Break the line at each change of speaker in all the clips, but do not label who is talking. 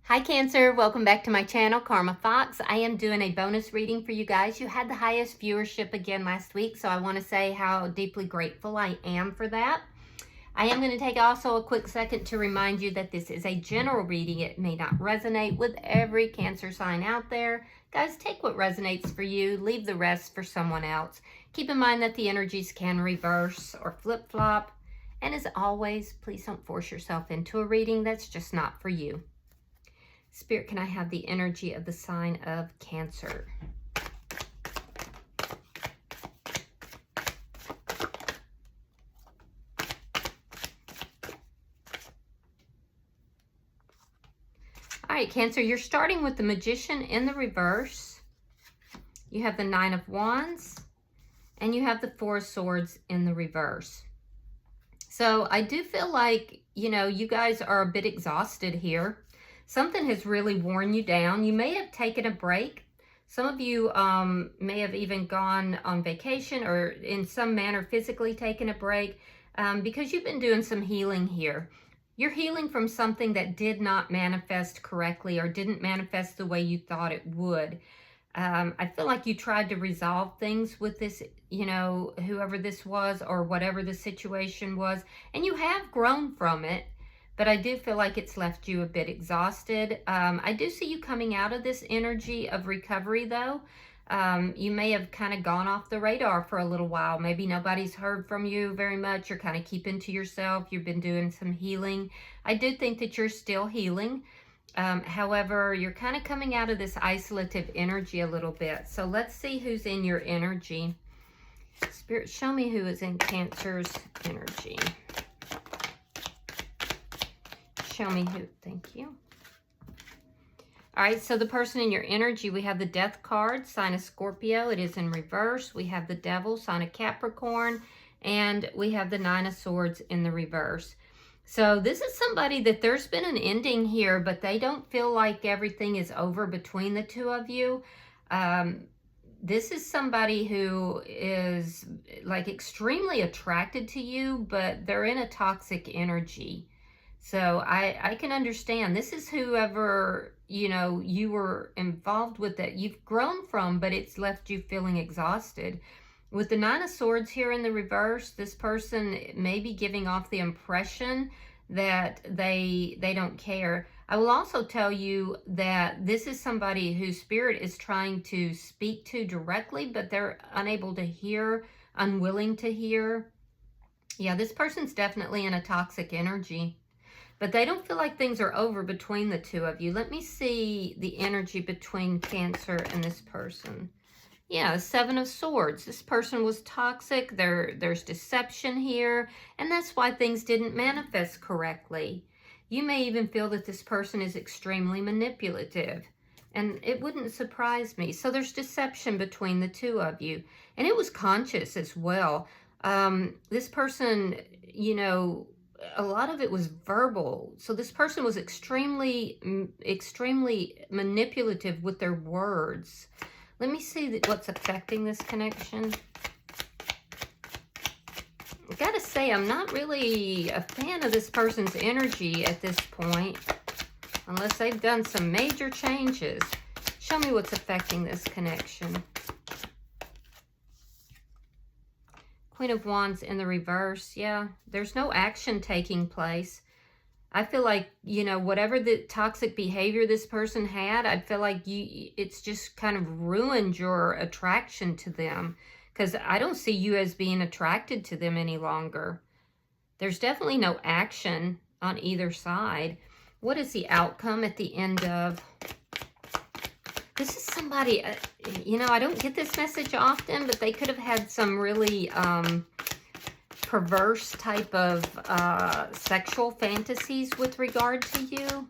Hi Cancer, welcome back to my channel, Karma Fox. I am doing a bonus reading for you guys. You had the highest viewership again last week, so I want to say how deeply grateful I am for that. I am going to take also a quick second to remind you that this is a general reading. It may not resonate with every Cancer sign out there. Guys, take what resonates for you, leave the rest for someone else. Keep in mind that the energies can reverse or flip-flop. And as always, please don't force yourself into a reading that's just not for you. Spirit, can I have the energy of the sign of Cancer? All right, Cancer, you're starting with the Magician in the reverse. You have the Nine of Wands, and you have the Four of Swords in the reverse. So I do feel like, you guys are a bit exhausted here. Something has really worn you down. You may have taken a break. Some of you may have even gone on vacation or in some manner physically taken a break because you've been doing some healing here. You're healing from something that did not manifest correctly or didn't manifest the way you thought it would. I feel like you tried to resolve things with this, whoever this was or whatever the situation was, and you have grown from it. But I do feel like it's left you a bit exhausted. I do see you coming out of this energy of recovery, though. You may have kind of gone off the radar for a little while. Maybe nobody's heard from you very much. You're kind of keeping to yourself. You've been doing some healing. I do think that you're still healing. However, you're kind of coming out of this isolative energy a little bit. So let's see who's in your energy. Spirit, show me who is in Cancer's energy. Show me who. Thank you. All right, so the person in your energy, we have the Death card, sign of Scorpio. It is in reverse. We have the Devil, sign of Capricorn, and we have the Nine of Swords in the reverse. So this is somebody that there's been an ending here, but they don't feel like everything is over between the two of you. This is somebody who is like extremely attracted to you, but they're in a toxic energy. So I can understand. This is whoever, you were involved with that you've grown from, but it's left you feeling exhausted. With the Nine of Swords here in the reverse, this person may be giving off the impression that they don't care. I will also tell you that this is somebody whose spirit is trying to speak to directly, but they're unable to hear, unwilling to hear. Yeah, this person's definitely in a toxic energy. But they don't feel like things are over between the two of you. Let me see the energy between Cancer and this person. Yeah, Seven of Swords. This person was toxic. There's deception here. And that's why things didn't manifest correctly. You may even feel that this person is extremely manipulative. And it wouldn't surprise me. So there's deception between the two of you. And it was conscious as well. This person, a lot of it was verbal. So this person was extremely manipulative with their words. Let me see what's affecting this connection. I gotta say, I'm not really a fan of this person's energy at this point, unless they've done some major changes. Show me what's affecting this connection. Queen of Wands in the reverse. Yeah, there's no action taking place. I feel like, whatever the toxic behavior this person had, I feel like it's just kind of ruined your attraction to them, because I don't see you as being attracted to them any longer. There's definitely no action on either side. What is the outcome at the end of... This is somebody, I don't get this message often, but they could have had some really perverse type of sexual fantasies with regard to you.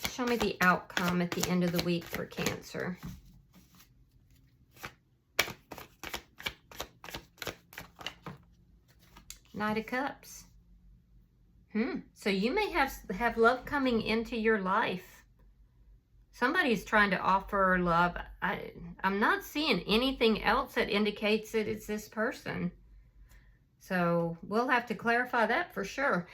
Show me the outcome at the end of the week for Cancer. Knight of Cups. So you may have love coming into your life. Somebody's trying to offer love. I'm not seeing anything else that indicates that it's this person. So we'll have to clarify that for sure.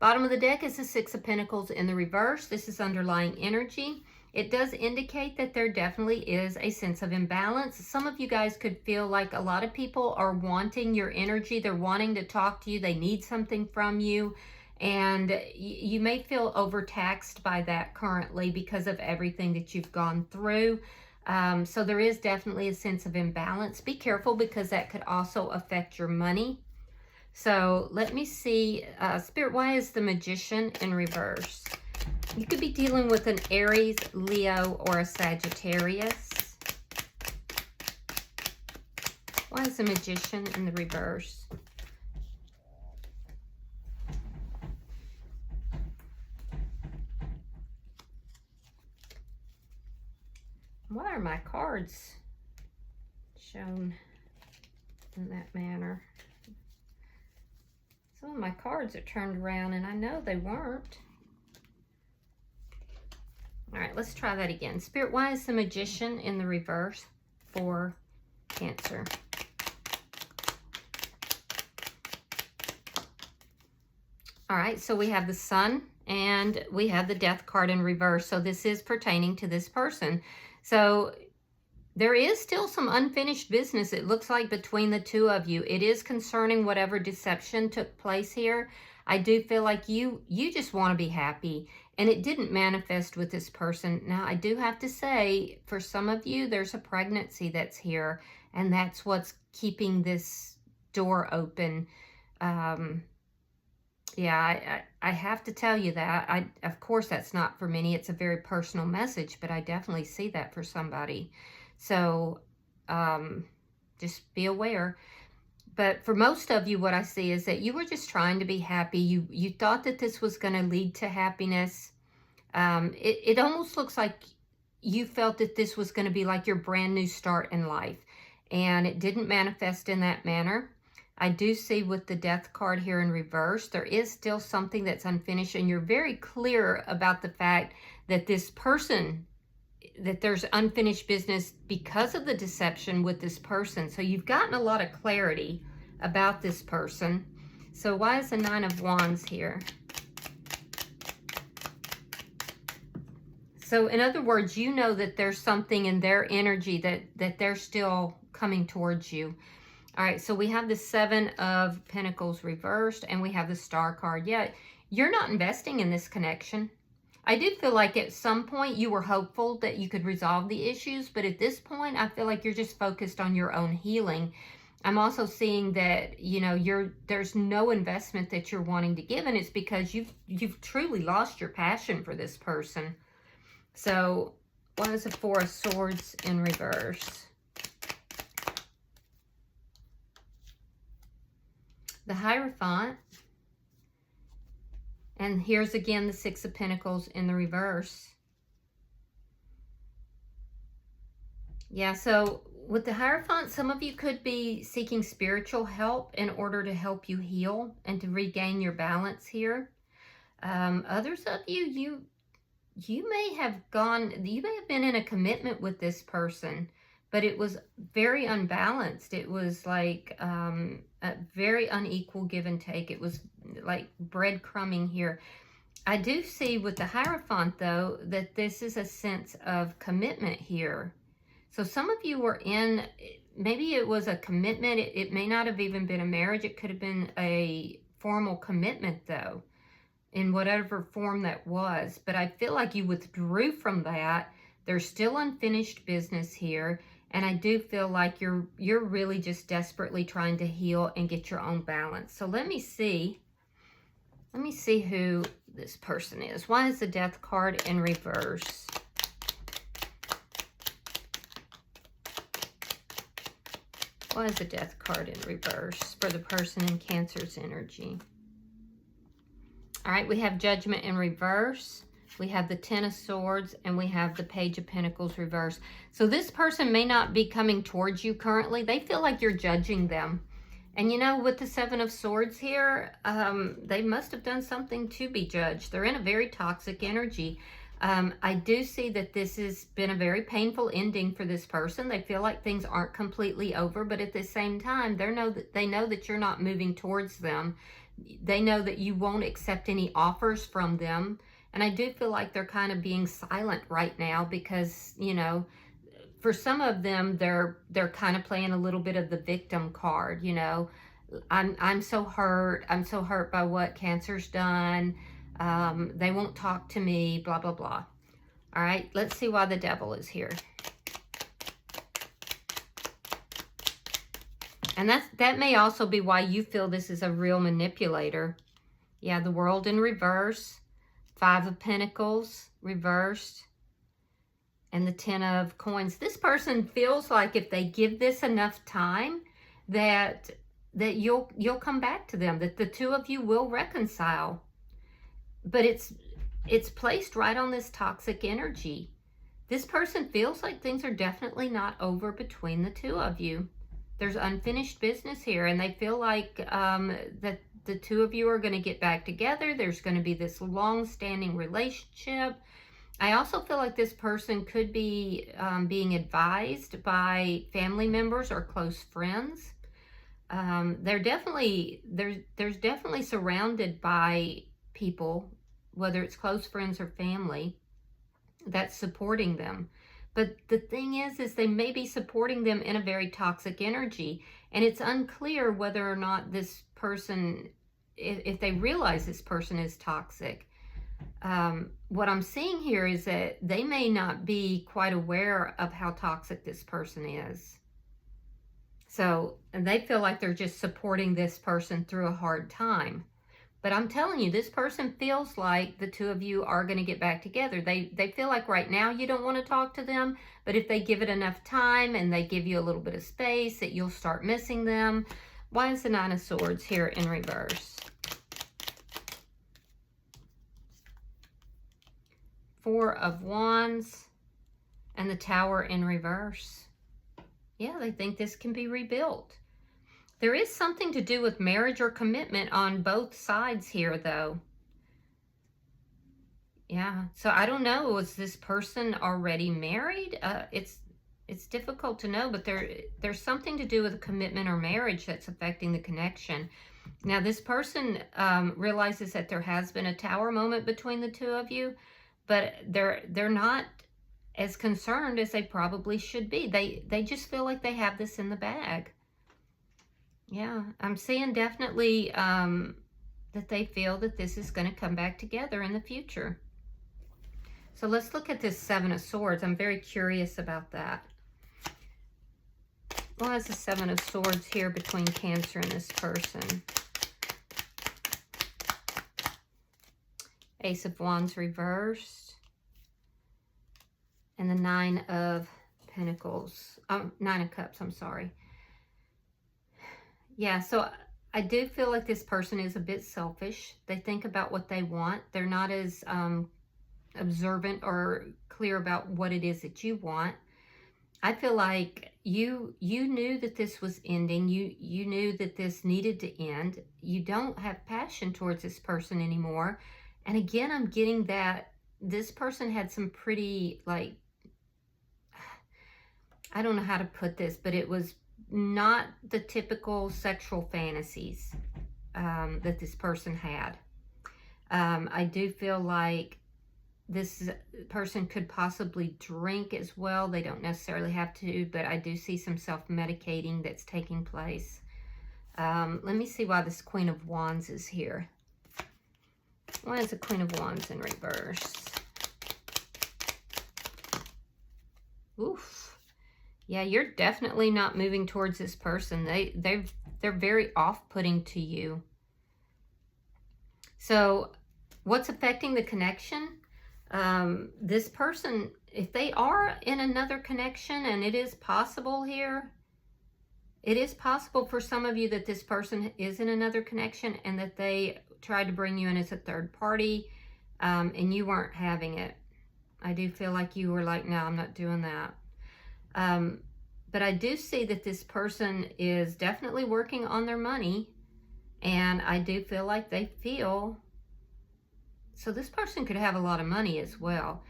Bottom of the deck is the Six of Pentacles in the reverse. This is underlying energy. It does indicate that there definitely is a sense of imbalance. Some of you guys could feel like a lot of people are wanting your energy. They're wanting to talk to you. They need something from you. And you may feel overtaxed by that currently because of everything that you've gone through. So there is definitely a sense of imbalance. Be careful because that could also affect your money. So let me see. Spirit, why is the Magician in reverse? You could be dealing with an Aries, Leo, or a Sagittarius. Why is the Magician in the reverse? Why are my cards shown in that manner? Some of my cards are turned around and I know they weren't. All right, let's try that again. Spirit, why is the Magician in the reverse for Cancer? All right, so we have the Sun and we have the Death card in reverse. So this is pertaining to this person. So there is still some unfinished business, it looks like, between the two of you. It is concerning whatever deception took place here. I do feel like you just want to be happy. And it didn't manifest with this person. Now, I do have to say, for some of you, there's a pregnancy that's here. And that's what's keeping this door open. Yeah, I have to tell you that. Of course, that's not for many. It's a very personal message. But I definitely see that for somebody. So, just be aware. But for most of you, what I see is that you were just trying to be happy. You thought that this was going to lead to happiness. It almost looks like you felt that this was going to be like your brand new start in life. And it didn't manifest in that manner. I do see with the Death card here in reverse, there is still something that's unfinished. And you're very clear about the fact that this person, that there's unfinished business because of the deception with this person. So you've gotten a lot of clarity about this person. So why is the Nine of Wands here? So in other words, you know that there's something in their energy that they're still coming towards you. All right, so we have the Seven of Pentacles reversed and we have the Star card. Yeah, you're not investing in this connection. I did feel like at some point you were hopeful that you could resolve the issues, but at this point I feel like you're just focused on your own healing. I'm also seeing that, you know, there's no investment that you're wanting to give, and it's because you've truly lost your passion for this person. So, why is the Four of Swords in reverse? The Hierophant. And here's again the Six of Pentacles in the reverse. Yeah, so with the Hierophant, some of you could be seeking spiritual help in order to help you heal and to regain your balance here. Others of you, you may have been in a commitment with this person, but it was very unbalanced. It was like a very unequal give and take. It was like breadcrumbing here. I do see with the Hierophant, though, that this is a sense of commitment here. So some of you were in, maybe it was a commitment. It may not have even been a marriage. It could have been a formal commitment, though, in whatever form that was. But I feel like you withdrew from that. There's still unfinished business here. And I do feel like you're really just desperately trying to heal and get your own balance. So let me see. Let me see who this person is. Why is the Death card in reverse? Why is the Death card in reverse for the person in Cancer's energy? All right, we have Judgment in reverse. We have the Ten of Swords, and we have the Page of Pentacles reverse. So this person may not be coming towards you currently. They feel like you're judging them. And you know, with the Seven of Swords here, they must have done something to be judged. They're in a very toxic energy. I do see that this has been a very painful ending for this person. They feel like things aren't completely over, but at the same time, they know that you're not moving towards them. they know that you won't accept any offers from them. And I do feel like they're kind of being silent right now because, you know, for some of them, they're kind of playing a little bit of the victim card, you know. I'm so hurt. I'm so hurt by what Cancer's done. They won't talk to me, blah, blah, blah. All right, let's see why the Devil is here. And that may also be why you feel this is a real manipulator. Yeah, the World in reverse, 5 of Pentacles reversed, and the 10 of Coins. This person feels like if they give this enough time, that you'll come back to them, that the two of you will reconcile. But it's placed right on this toxic energy. This person feels like things are definitely not over between the two of you. There's unfinished business here, and they feel like that the two of you are going to get back together. There's going to be this long-standing relationship. I also feel like this person could be being advised by family members or close friends. They're definitely, there's definitely surrounded by people, whether it's close friends or family, that's supporting them. But the thing is they may be supporting them in a very toxic energy. And it's unclear whether or not this person, if they realize this person is toxic. What I'm seeing here is that they may not be quite aware of how toxic this person is. So, and they feel like they're just supporting this person through a hard time. But I'm telling you, this person feels like the two of you are going to get back together. They feel like right now you don't want to talk to them, but if they give it enough time and they give you a little bit of space, that you'll start missing them. Why is the 9 of Swords here in reverse? 4 of Wands and the Tower in reverse. Yeah, they think this can be rebuilt. There is something to do with marriage or commitment on both sides here, though. Yeah, so I don't know. Was this person already married? It's difficult to know, but there's something to do with a commitment or marriage that's affecting the connection. Now, this person realizes that there has been a Tower moment between the two of you, but they're not as concerned as they probably should be. They just feel like they have this in the bag. Yeah, I'm seeing definitely that they feel that this is going to come back together in the future. So let's look at this 7 of Swords. I'm very curious about that. Why is the 7 of Swords here between Cancer and this person? Ace of Wands reversed. And the 9 of Pentacles. 9 of Cups, I'm sorry. Yeah, so I do feel like this person is a bit selfish. They think about what they want. They're not as observant or clear about what it is that you want. I feel like you knew that this was ending. You knew that this needed to end. You don't have passion towards this person anymore. And again, I'm getting that this person had some pretty, like, I don't know how to put this, but it was not the typical sexual fantasies that this person had. I do feel like this person could possibly drink as well. They don't necessarily have to, but I do see some self-medicating that's taking place. Let me see why this Queen of Wands is here. Why is the Queen of Wands in reverse? Oof. Yeah, you're definitely not moving towards this person. They're very off-putting to you. So what's affecting the connection? This person, if they are in another connection, and it is possible here, it is possible for some of you that this person is in another connection and that they tried to bring you in as a third party, and you weren't having it. I do feel like you were like, no, I'm not doing that. But I do see that this person is definitely working on their money, and I do feel like they feel, so this person could have a lot of money as well.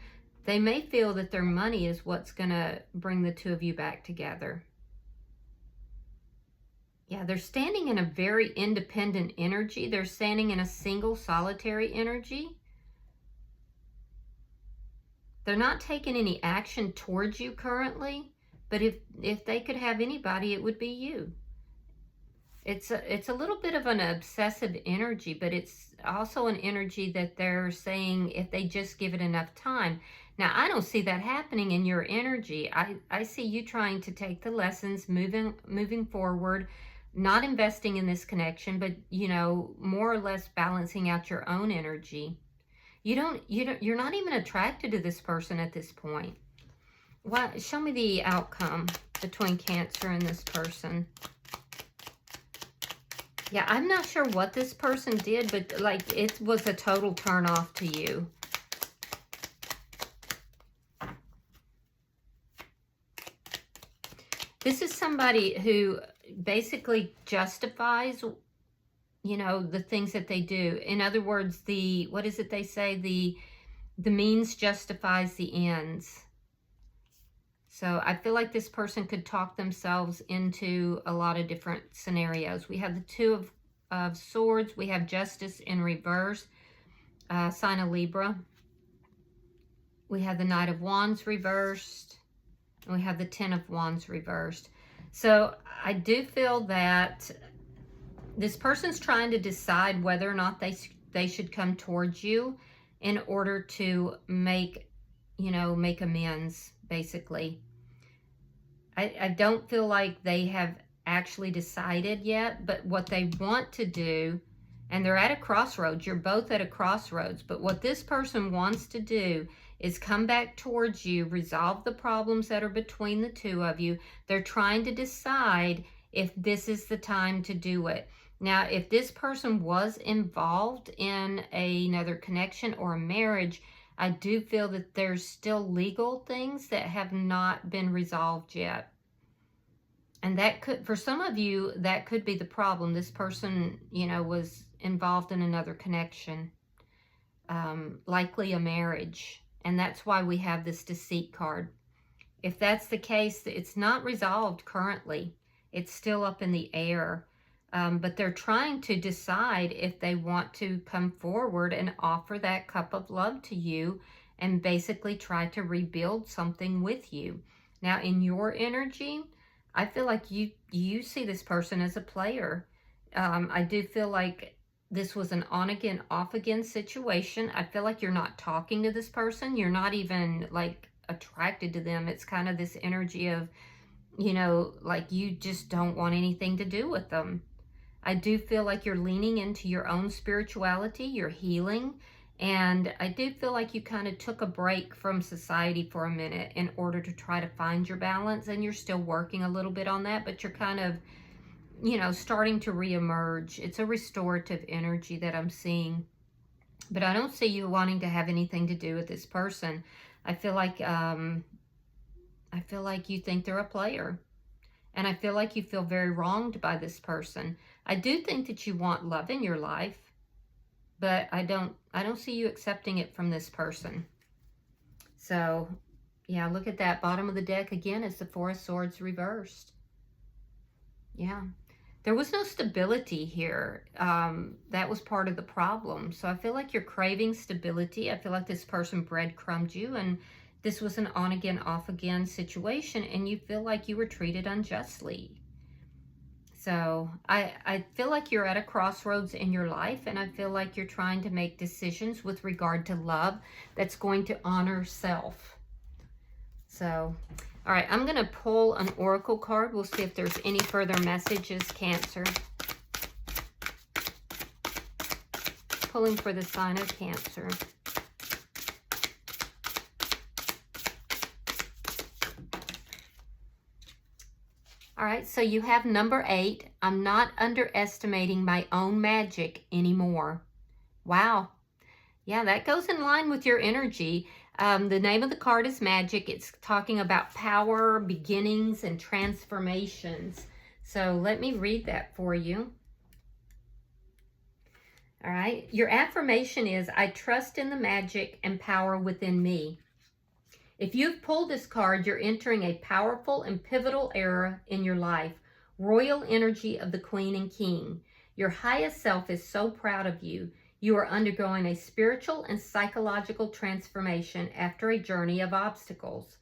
They may feel that their money is what's going to bring the two of you back together. Yeah, they're standing in a very independent energy. They're standing in a single, solitary energy. They're not taking any action towards you currently, but if they could have anybody, it would be you. It's a little bit of an obsessive energy, but it's also an energy that they're saying if they just give it enough time. Now, I don't see that happening in your energy. I see you trying to take the lessons, moving forward, not investing in this connection, but, you know, more or less balancing out your own energy. You're not even attracted to this person at this point. Why? Show me the outcome between Cancer and this person. Yeah, I'm not sure what this person did, but like it was a total turn off to you. This is somebody who basically justifies, you know, the things that they do. In other words, what is it they say? The means justifies the ends. So I feel like this person could talk themselves into a lot of different scenarios. We have the Two of Swords. We have Justice in reverse, sign of Libra. We have the Knight of Wands reversed. And we have the Ten of Wands reversed. So I do feel that this person's trying to decide whether or not they should come towards you in order to make amends, basically. I don't feel like they have actually decided yet, but what they want to do, and they're at a crossroads. You're both at a crossroads, but what this person wants to do is come back towards you, resolve the problems that are between the two of you. They're trying to decide if this is the time to do it. Now, if this person was involved in another connection or a marriage, I do feel that there's still legal things that have not been resolved yet. And that could, for some of you, that could be the problem. This person, you know, was involved in another connection, likely a marriage. And that's why we have this Deceit card. If that's the case, it's not resolved currently. It's still up in the air. But they're trying to decide if they want to come forward and offer that cup of love to you and basically try to rebuild something with you. Now, in your energy, I feel like you see this person as a player. I do feel like this was an on-again, off-again situation. I feel like you're not talking to this person. You're not even, like, attracted to them. It's kind of this energy of, you know, like you just don't want anything to do with them. I do feel like you're leaning into your own spirituality, you're healing, and I do feel like you kind of took a break from society for a minute in order to try to find your balance, and you're still working a little bit on that, but you're kind of, you know, starting to reemerge. It's a restorative energy that I'm seeing, but I don't see you wanting to have anything to do with this person. I feel like you think they're a player. And I feel like you feel very wronged by this person. I do think that you want love in your life, but I don't see you accepting it from this person. So, yeah, look at that. Bottom of the deck again is the Four of Swords reversed. Yeah. There was no stability here. That was part of the problem. So I feel like you're craving stability. I feel like this person breadcrumbed you, and this was an on-again, off-again situation, and you feel like you were treated unjustly. So I feel like you're at a crossroads in your life, and I feel like you're trying to make decisions with regard to love that's going to honor self. So, all right, I'm going to pull an oracle card. We'll see if there's any further messages, Cancer. Pulling for the sign of Cancer. All right, so you have number 8. I'm not underestimating my own magic anymore. Wow. Yeah, that goes in line with your energy. The name of the card is Magic. It's talking about power, beginnings, and transformations. So let me read that for you. All right, your affirmation is, I trust in the magic and power within me. If you've pulled this card, you're entering a powerful and pivotal era in your life. royal energy of the Queen and King. Your highest self is so proud of you. You are undergoing a spiritual and psychological transformation after a journey of obstacles.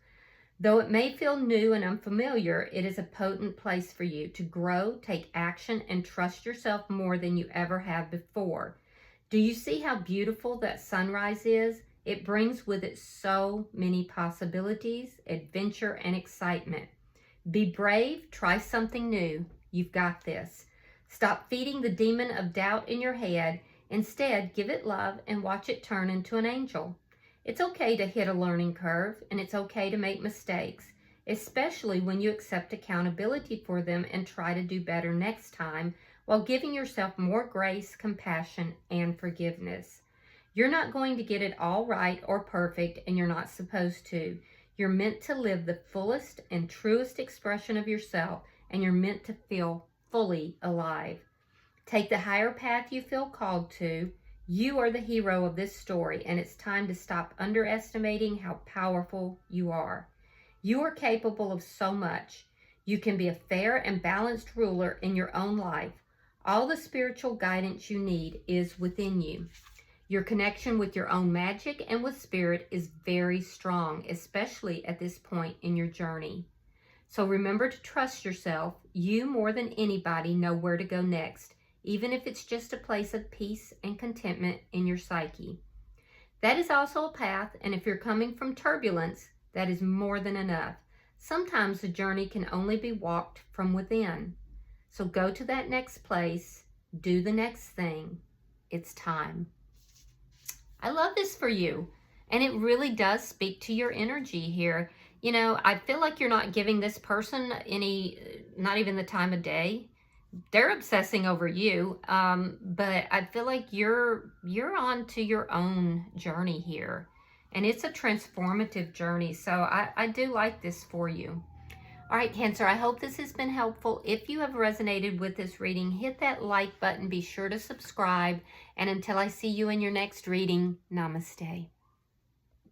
Though it may feel new and unfamiliar, it is a potent place for you to grow, take action, and trust yourself more than you ever have before. Do you see how beautiful that sunrise is? It brings with it so many possibilities, adventure, and excitement. Be brave, try something new. You've got this. Stop feeding the demon of doubt in your head. Instead, give it love and watch it turn into an angel. It's okay to hit a learning curve, and it's okay to make mistakes, especially when you accept accountability for them and try to do better next time while giving yourself more grace, compassion, and forgiveness. You're not going to get it all right or perfect, and you're not supposed to. You're meant to live the fullest and truest expression of yourself, and you're meant to feel fully alive. Take the higher path you feel called to. You are the hero of this story, and it's time to stop underestimating how powerful you are. You are capable of so much. You can be a fair and balanced ruler in your own life. All the spiritual guidance you need is within you. Your connection with your own magic and with spirit is very strong, especially at this point in your journey. So remember to trust yourself. You, more than anybody, know where to go next, even if it's just a place of peace and contentment in your psyche. That is also a path, and if you're coming from turbulence, that is more than enough. Sometimes the journey can only be walked from within. So go to that next place, do the next thing. It's time. I love this for you, and it really does speak to your energy here. You know, I feel like you're not giving this person not even the time of day. They're obsessing over you, but I feel like you're on to your own journey here, and it's a transformative journey. So I do like this for you. All right, Cancer, I hope this has been helpful. If you have resonated with this reading, hit that like button. Be sure to subscribe, and until I see you in your next reading, namaste.